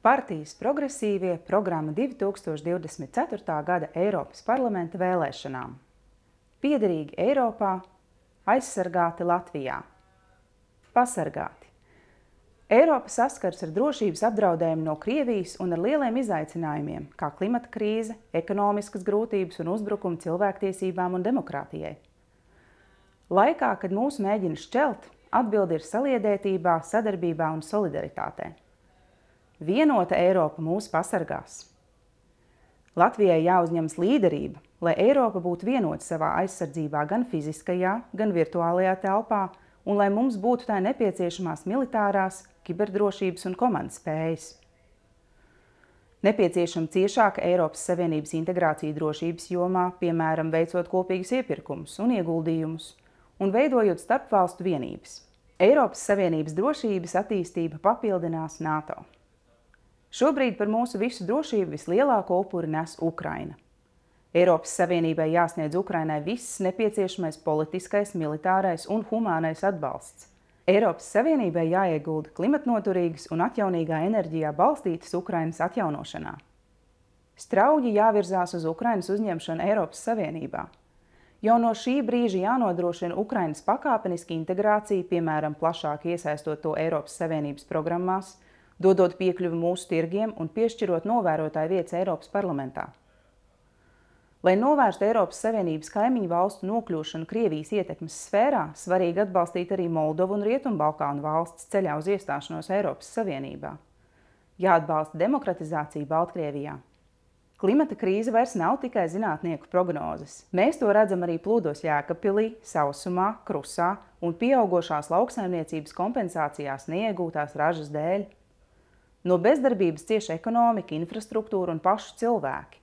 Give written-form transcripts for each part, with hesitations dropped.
Partijas progresīvie programma 2024. gada Eiropas parlamenta vēlēšanām. Piederīgi Eiropā, aizsargāti Latvijā. Pasargāti. Eiropa saskars ar drošības apdraudējumu no Krievijas un ar lieliem izaicinājumiem, kā klimata krīze, ekonomiskas grūtības un uzbrukumi cilvēktiesībām un demokrātijai. Laikā, kad mūs mēģina šķelt, atbilde ir saliedētībā, sadarbībā un solidaritātē. Vienota Eiropa mūs pasargās. Latvijai jāuzņemas līderība, lai Eiropa būtu vienota savā aizsardzībā gan fiziskajā, gan virtuālajā telpā, un lai mums būtu tā nepieciešamās militārās, kiberdrošības un komandas spējas. Nepieciešama ciešāka Eiropas Savienības integrācija drošības jomā, piemēram, veicot kopīgus iepirkumus un ieguldījumus, un veidojot starpvalstu vienības. Eiropas Savienības drošības attīstība papildinās NATO. Šobrīd par mūsu visu drošību vislielāko upuri nes Ukraina. Eiropas Savienībai jāsniedz Ukrainai viss nepieciešamais politiskais, militārais un humānais atbalsts. Eiropas Savienībai jāiegulda klimatnoturīgas un atjaunīgā enerģijā balstītas Ukrainas atjaunošanā. Strauji jāvirzās uz Ukrainas uzņemšanu Eiropas Savienībā. Jau no šī brīža jānodrošina Ukrainas pakāpeniski integrācija, piemēram, plašāk iesaistot to Eiropas Savienības programmās, dodot piekļuvi mūsu tirgiem un piešķirot novērotāju vietas Eiropas parlamentā. Lai novērstu Eiropas Savienības kaimiņu valstu nokļūšanu Krievijas ietekmes sfērā, svarīgi atbalstīt arī Moldovu un Rietumbalkānu valstis ceļā uz iestāšanos Eiropas Savienībā. Jāatbalsta demokratizācija Baltkrievijā. Klimata krīze vairs nav tikai zinātnieku prognozes. Mēs to redzam arī plūdos Jēkabpilī, Sausumā, Krusā un pieaugošās lauksaimniecības kompensācijās neiegūtās ražas dēļ. No bezdarbības cieši ekonomika, infrastruktūra un paši cilvēki.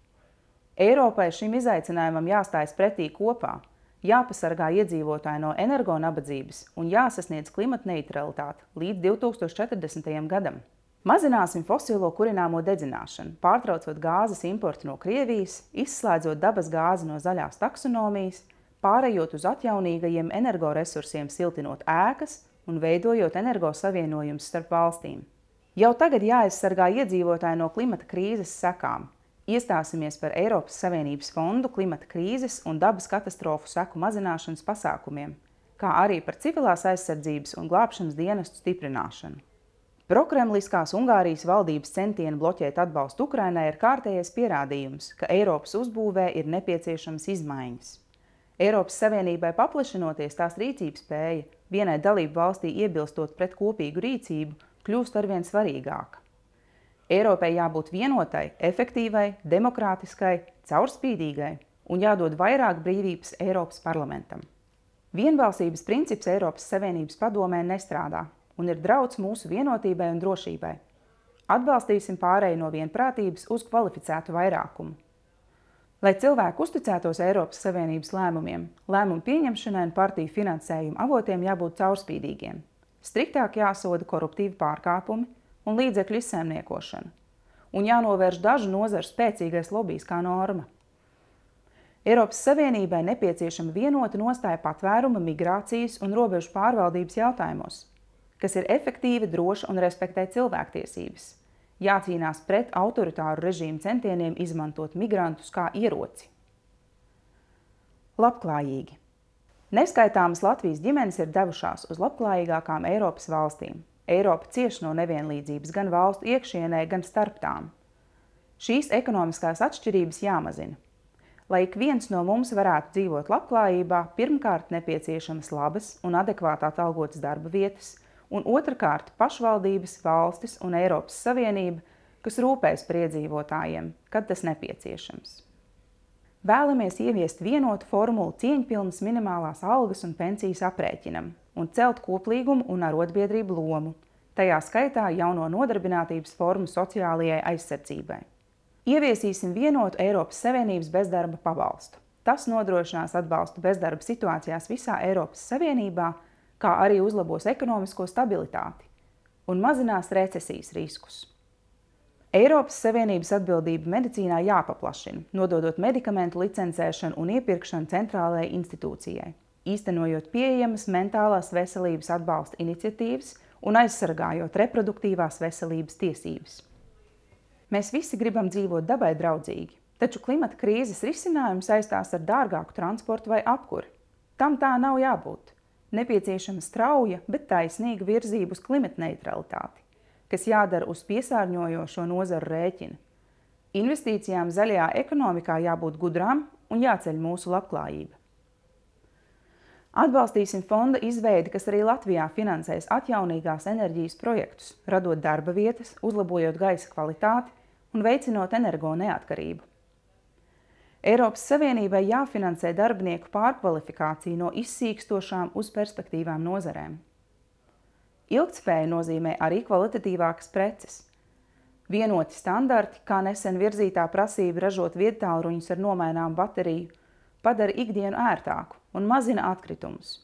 Eiropai šim izaicinājumam jāstājas pretī kopā, jāpasargā iedzīvotāji no energonabadzības un jāsasniedz klimata neutralitāte līdz 2040. gadam. Mazināsim fosilo kurināmo dedzināšanu, pārtraucot gāzes importu no Krievijas, izslēdzot dabas gāzi no zaļās taksonomijas, pārējot uz atjaunīgajiem energoresursiem, siltinot ēkas un veidojot energosavienojumus starp valstīm. Jau tagad jāaizsargā iedzīvotāji no klimata krīzes sekām. Iestāsimies par Eiropas Savienības fondu klimata krīzes un dabas katastrofu seku mazināšanas pasākumiem, kā arī par civilās aizsardzības un glābšanas dienestu stiprināšanu. Prokremliskās Ungārijas valdības centieni bloķēt atbalstu Ukrainai ir kārtējais pierādījums, ka Eiropas uzbūvē ir nepieciešamas izmaiņas. Eiropas Savienībai paplašinoties tās rīcības spēja, vienai dalību valstī iebilstot pret kopīgu rīcību, kļūst arvien svarīgāka. Eiropai jābūt vienotai, efektīvai, demokrātiskai, caurspīdīgai un jādod vairāk brīvības Eiropas parlamentam. Vienbalsības princips Eiropas Savienības padomē nestrādā un ir drauds mūsu vienotībai un drošībai. Atbalstīsim pārēju no vienprātības uz kvalificētu vairākumu. Lai cilvēki uzticētos Eiropas Savienības lēmumiem, lēmumu pieņemšanai un partiju finansējuma avotiem jābūt caurspīdīgiem. Striktāk jāsoda koruptīvi pārkāpumi un līdzekļu izsaimniekošana, un jānovērš dažu nozaru spēcīgais lobijs kā norma. Eiropas Savienībai nepieciešama vienota nostāja patvēruma, migrācijas un robežu pārvaldības jautājumos, kas ir efektīva, droša un respektē cilvēktiesības. Jācīnās pret autoritāru režīmu centieniem izmantot migrantus kā ieroci. Labklājīgi. Neskaitāmas Latvijas ģimenes ir devušās uz labklājīgākām Eiropas valstīm. Eiropa cieš no nevienlīdzības gan valstu iekšienē, gan starp tām. Šīs ekonomiskās atšķirības jāmazina. Lai ik viens no mums varētu dzīvot labklājībā, pirmkārt nepieciešamas labas un adekvāti atalgotas darba vietas, un otrkārt pašvaldības, valstis un Eiropas Savienība, kas rūpēs par iedzīvotājiem, kad tas nepieciešams. Vēlamies ieviest vienotu formulu cieņpilnas minimālās algas un pensijas aprēķinam un celt koplīgumu un arotbiedrību lomu, tajā skaitā jauno nodarbinātības formu sociālajai aizsardzībai. Ieviesīsim vienotu Eiropas Savienības bezdarba pabalstu. Tas nodrošinās atbalstu bezdarba situācijās visā Eiropas Savienībā, kā arī uzlabos ekonomisko stabilitāti un mazinās recesijas riskus. Eiropas Savienības atbildība medicīnā jāpaplašina, nododot medikamentu licencēšanu un iepirkšanu centrālajai institūcijai, īstenojot pieejamas mentālās veselības atbalsta iniciatīvas un aizsargājot reproduktīvās veselības tiesības. Mēs visi gribam dzīvot dabai draudzīgi, taču klimata krīzes risinājums saistās ar dārgāku transportu vai apkuri. Tam tā nav jābūt. Nepieciešama strauja, bet taisnīga virzība uz klimata neutralitāti, kas jādara uz piesārņojošo nozaru rēķina. Investīcijām zaļajā ekonomikā jābūt gudrām un jāceļ mūsu labklājība. Atbalstīsim fonda izveidi, kas arī Latvijā finansēs atjaunīgās enerģijas projektus, radot darba vietas, uzlabojot gaisa kvalitāti un veicinot energo neatkarību. Eiropas Savienībai jāfinansē darbinieku pārkvalifikācija no izsīkstošām uz perspektīvām nozarēm. Ilgtspēja nozīmē arī kvalitatīvākas preces. Vienoti standarti, kā nesen virzītā prasība ražot viedtālruņus ar nomaināmu bateriju, padara ikdienu ērtāku un mazina atkritumus.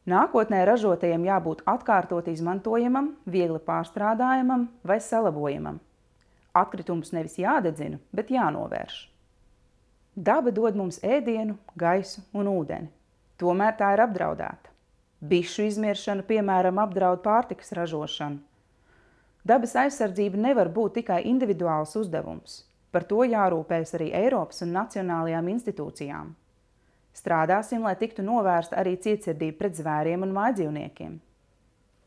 Nākotnē ražotajiem jābūt atkārtot izmantojamam, viegli pārstrādājamam vai salabojamam. Atkritumus nevis jādedzina, bet jānovērš. Daba dod mums ēdienu, gaisu un ūdeni. Tomēr tā ir apdraudēta. Bišu izmiršana, piemēram, apdraud pārtikas ražošanu. Dabas aizsardzība nevar būt tikai individuāls uzdevums. Par to jārūpējas arī Eiropas un nacionālajām institūcijām. Strādāsim, lai tiktu novērsta arī cietsirdība pret zvēriem un mājdzīvniekiem.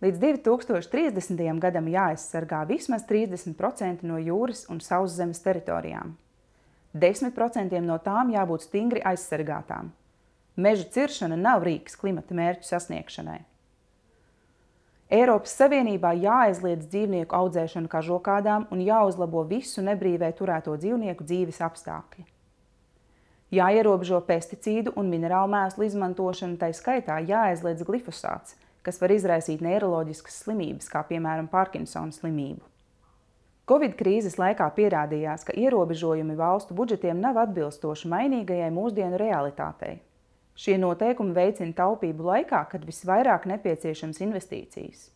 Līdz 2030. gadam jāaizsargā vismaz 30% no jūras un sauszemes teritorijām. 10% no tām jābūt stingri aizsargātām. Mežu ciršana nav rīks klimata mērķu sasniegšanai. Eiropas Savienībā jāaizliedz dzīvnieku audzēšanu kažokādām un jāuzlabo visu nebrīvē turēto dzīvnieku dzīves apstākļi. Jāierobežo pesticīdu un minerālu mēslu izmantošanu, tai skaitā jāaizliedz glifosāts, kas var izraisīt neiroloģiskas slimības, kā piemēram Parkinsona slimību. Covid krīzes laikā pierādījās, ka ierobežojumi valstu budžetiem nav atbilstoši mainīgajai mūsdienu realitātei. Šie noteikumi veicina taupību laikā, kad visvairāk nepieciešams investīcijas.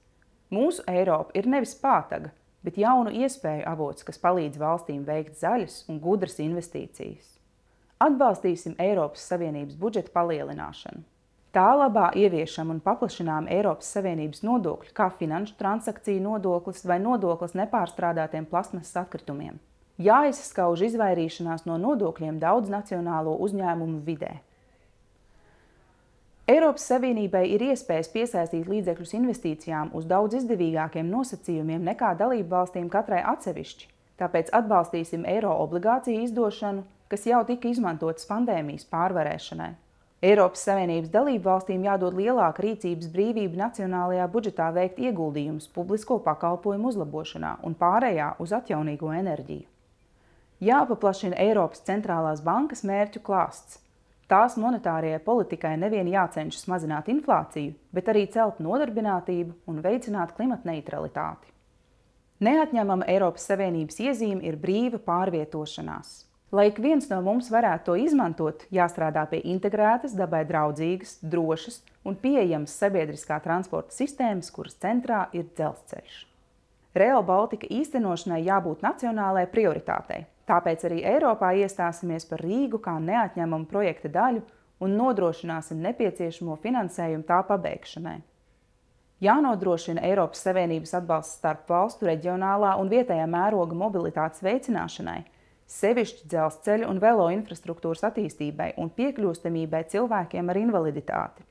Mūsu Eiropa ir nevis pātaga, bet jaunu iespēju avots, kas palīdz valstīm veikt zaļas un gudras investīcijas. Atbalstīsim Eiropas Savienības budžeta palielināšanu. Tā labā ieviešam un paplašinām Eiropas Savienības nodokļu, kā finanšu transakciju nodoklis vai nodoklis nepārstrādātiem plasmasas atkritumiem. Jāizskauž izvairīšanās no nodokļiem daudznacionālo uzņēmumu vidē. Eiropas Savienībai ir iespējas piesaistīt līdzekļus investīcijām uz daudz izdevīgākiem nosacījumiem nekā dalību valstīm katrai atsevišķi, tāpēc atbalstīsim eiro obligāciju izdošanu, kas jau tika izmantotas pandēmijas pārvarēšanai. Eiropas Savienības dalību valstīm jādod lielāka rīcības brīvība nacionālajā budžetā veikt ieguldījumus publisko pakalpojumu uzlabošanā un pārējā uz atjaunīgo enerģiju. Jāpaplašina Eiropas centrālās bankas mērķu klāsts. Tās monetārajai politikai nevien jācenšas mazināt inflāciju, bet arī celt nodarbinātību un veicināt klimata neutralitāti. Neatņemama Eiropas Savienības iezīme ir brīva pārvietošanās. Lai ik viens no mums varētu to izmantot, jāstrādā pie integrētas, dabai draudzīgas, drošas un pieejamas sabiedriskā transporta sistēmas, kuras centrā ir dzelzceļš. Rail Baltica īstenošanai jābūt nacionālajai prioritātei, tāpēc arī Eiropā iestāsimies par Rīgu kā neatņemamu projekta daļu un nodrošināsim nepieciešamo finansējumu tā pabeigšanai. Jānodrošina Eiropas Savienības atbalsts starp valstu reģionālā un vietējā mēroga mobilitātes veicināšanai, sevišķi dzelzceļa un velo infrastruktūras attīstībai un piekļūstamībai cilvēkiem ar invaliditāti.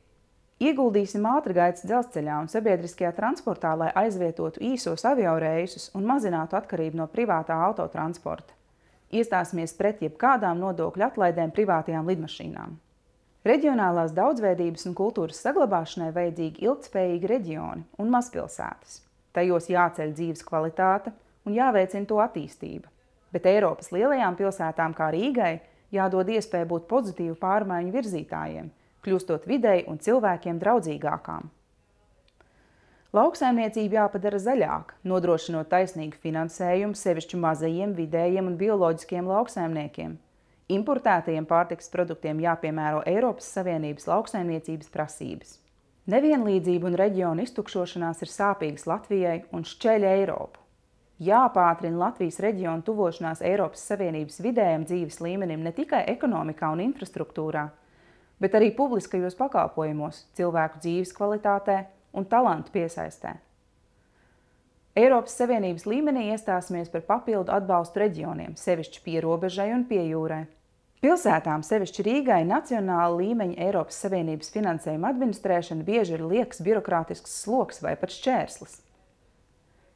Ieguldīsim ātrgaitas dzelzceļā un sabiedriskajā transportā, lai aizvietotu īsos avioreisus un mazinātu atkarību no privātā autotransporta. Iestāsimies pret jebkādām nodokļu atlaidēm privātajām lidmašīnām. Reģionālās daudzveidības un kultūras saglabāšanai vajadzīgi ilgtspējīgi reģioni un mazpilsētas. Tajos jāceļ dzīves kvalitāte un jāveicina to attīstība. Bet Eiropas lielajām pilsētām kā Rīgai jādod iespēja būt pozitīvu pārmaiņu virzītājiem, kļūstot videi un cilvēkiem draudzīgākām. Lauksaimniecība jāpadara zaļāka, nodrošinot taisnīgu finansējumu sevišķi mazajiem, vidējiem un bioloģiskiem lauksaimniekiem. Importētajiem pārtikas produktiem jāpiemēro Eiropas Savienības lauksaimniecības prasības. Nevienlīdzība un reģionu iztukšošanās ir sāpīgas Latvijai un šķeļ Eiropu. Jāpātrina Latvijas reģionu tuvošanās Eiropas Savienības vidējam dzīves līmenim ne tikai ekonomikā un infrastruktūrā, bet arī publiskajos pakalpojumos, cilvēku dzīves kvalitātē un talantu piesaistē. Eiropas Savienības līmenī iestāsimies par papildu atbalstu reģioniem, sevišķi pierobežai un pie jūrai. Pilsētām, sevišķi Rīgai, nacionāla līmeņa Eiropas Savienības finansējuma administrēšana bieži ir liekas birokrātisks sloks vai pat šķērslis.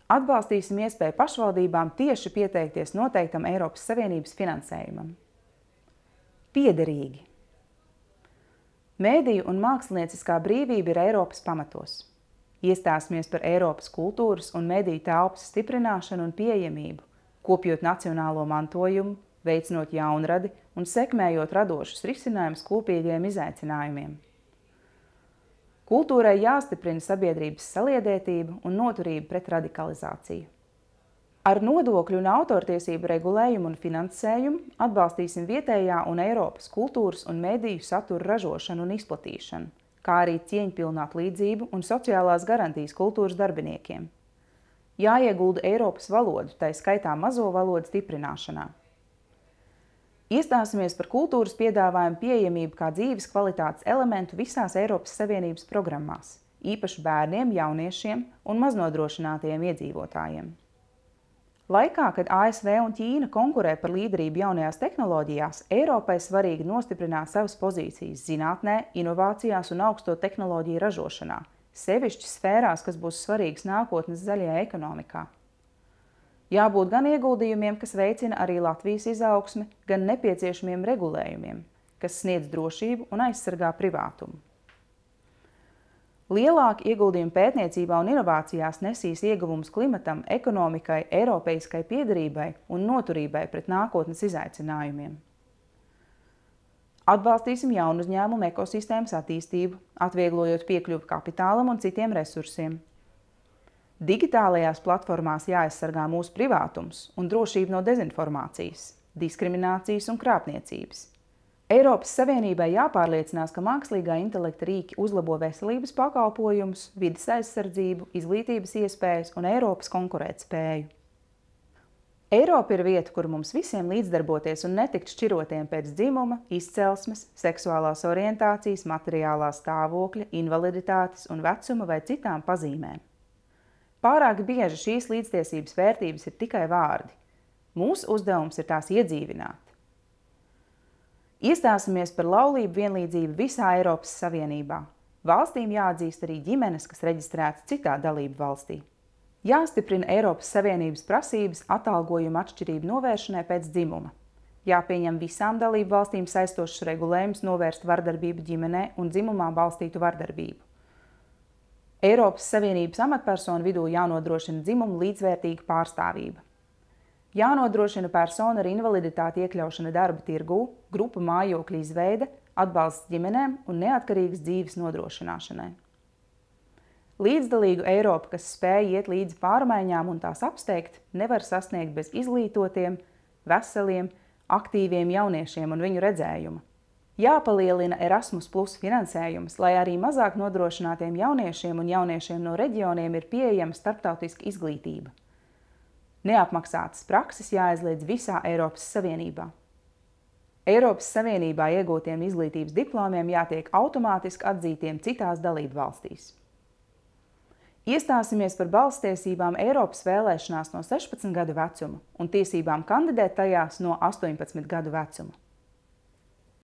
Atbalstīsim iespēju pašvaldībām tieši pieteikties noteiktam Eiropas Savienības finansējumam. Piederīgi. Mēdīju un mākslinieciskā brīvība ir Eiropas pamatos. Iestāsimies par Eiropas kultūras un mediju telpas stiprināšanu un pieejamību, kopjot nacionālo mantojumu, veicinot jaunradi un sekmējot radošus risinājumus kopīgiem izaicinājumiem. Kultūrai jāstiprina sabiedrības saliedētība un noturība pret radikalizāciju. Ar nodokļu un autortiesību regulējumu un finansējumu atbalstīsim vietējā un Eiropas kultūras un mediju satura ražošanu un izplatīšanu, kā arī cieņpilnu atlīdzību un sociālās garantijas kultūras darbiniekiem. Jāiegulda Eiropas valodu, tai skaitā mazo valodu stiprināšanā. Iestāsimies par kultūras piedāvājumu pieejamību kā dzīves kvalitātes elementu visās Eiropas Savienības programmās, īpaši bērniem, jauniešiem un maznodrošinātajiem iedzīvotājiem. Laikā, kad ASV un Ķīna konkurē par līderību jaunajās tehnoloģijās, Eiropai svarīgi nostiprināt savas pozīcijas zinātnē, inovācijās un augsto tehnoloģiju ražošanā, sevišķi sfērās, kas būs svarīgas nākotnes zaļajā ekonomikā. Jābūt gan ieguldījumiem, kas veicina arī Latvijas izaugsmi, gan nepieciešamiem regulējumiem, kas sniedz drošību un aizsargā privātumu. Lielāki ieguldījumi pētniecībā un inovācijās nesīs ieguvumus klimatam, ekonomikai, eiropeiskai piederībai un noturībai pret nākotnes izaicinājumiem. Atbalstīsim jaunu uzņēmumu ekosistēmas attīstību, atvieglojot piekļuvi kapitālam un citiem resursiem. Digitālajās platformās jāaizsargā mūsu privātums un drošība no dezinformācijas, diskriminācijas un krāpniecības. Eiropas Savienībai jāpārliecinās, ka mākslīgā intelekta rīki uzlabo veselības pakalpojumus, vides aizsardzību, izglītības iespējas un Eiropas konkurētspēju. Eiropa ir vieta, kur mums visiem līdzdarboties un netikt šķirotiem pēc dzimuma, izcelsmes, seksuālās orientācijas, materiālā stāvokļa, invaliditātes un vecuma vai citām pazīmēm. Pārāk bieži šīs līdztiesības vērtības ir tikai vārdi. Mūsu uzdevums ir tās iedzīvināt. Iestāsimies par laulību vienlīdzību visā Eiropas Savienībā. Valstīm jāatzīst arī ģimenes, kas reģistrētas citā dalību valstī. Jāstiprina Eiropas Savienības prasības atalgojuma atšķirību novēršanai pēc dzimuma. Jāpieņem visām dalību valstīm saistošs regulējums novērst vardarbību ģimenē un dzimumā balstītu vardarbību. Eiropas Savienības amatpersonu vidū jānodrošina dzimumu līdzvērtīga pārstāvība. Jānodrošina personu ar invaliditāti iekļaušana darba tirgū, grupu mājokļu izveide, atbalsts ģimenēm un neatkarīgas dzīves nodrošināšanai. Līdzdalīgu Eiropu, kas spēj iet līdzi pārmaiņām un tās apsteigt, nevar sasniegt bez izglītotiem, veseliem, aktīviem jauniešiem un viņu redzējuma. Jāpalielina Erasmus Plus finansējums, lai arī mazāk nodrošinātiem jauniešiem un jauniešiem no reģioniem ir pieejama starptautiska izglītība. Neapmaksātas prakses jāaizliedz visā Eiropas Savienībā. Eiropas Savienībā iegūtiem izglītības diplomiem jātiek automātiski atzītiem citās dalību valstīs. Iestāsimies par balsstiesībām Eiropas vēlēšanās no 16 gadu vecuma un tiesībām kandidēt tajās no 18 gadu vecuma.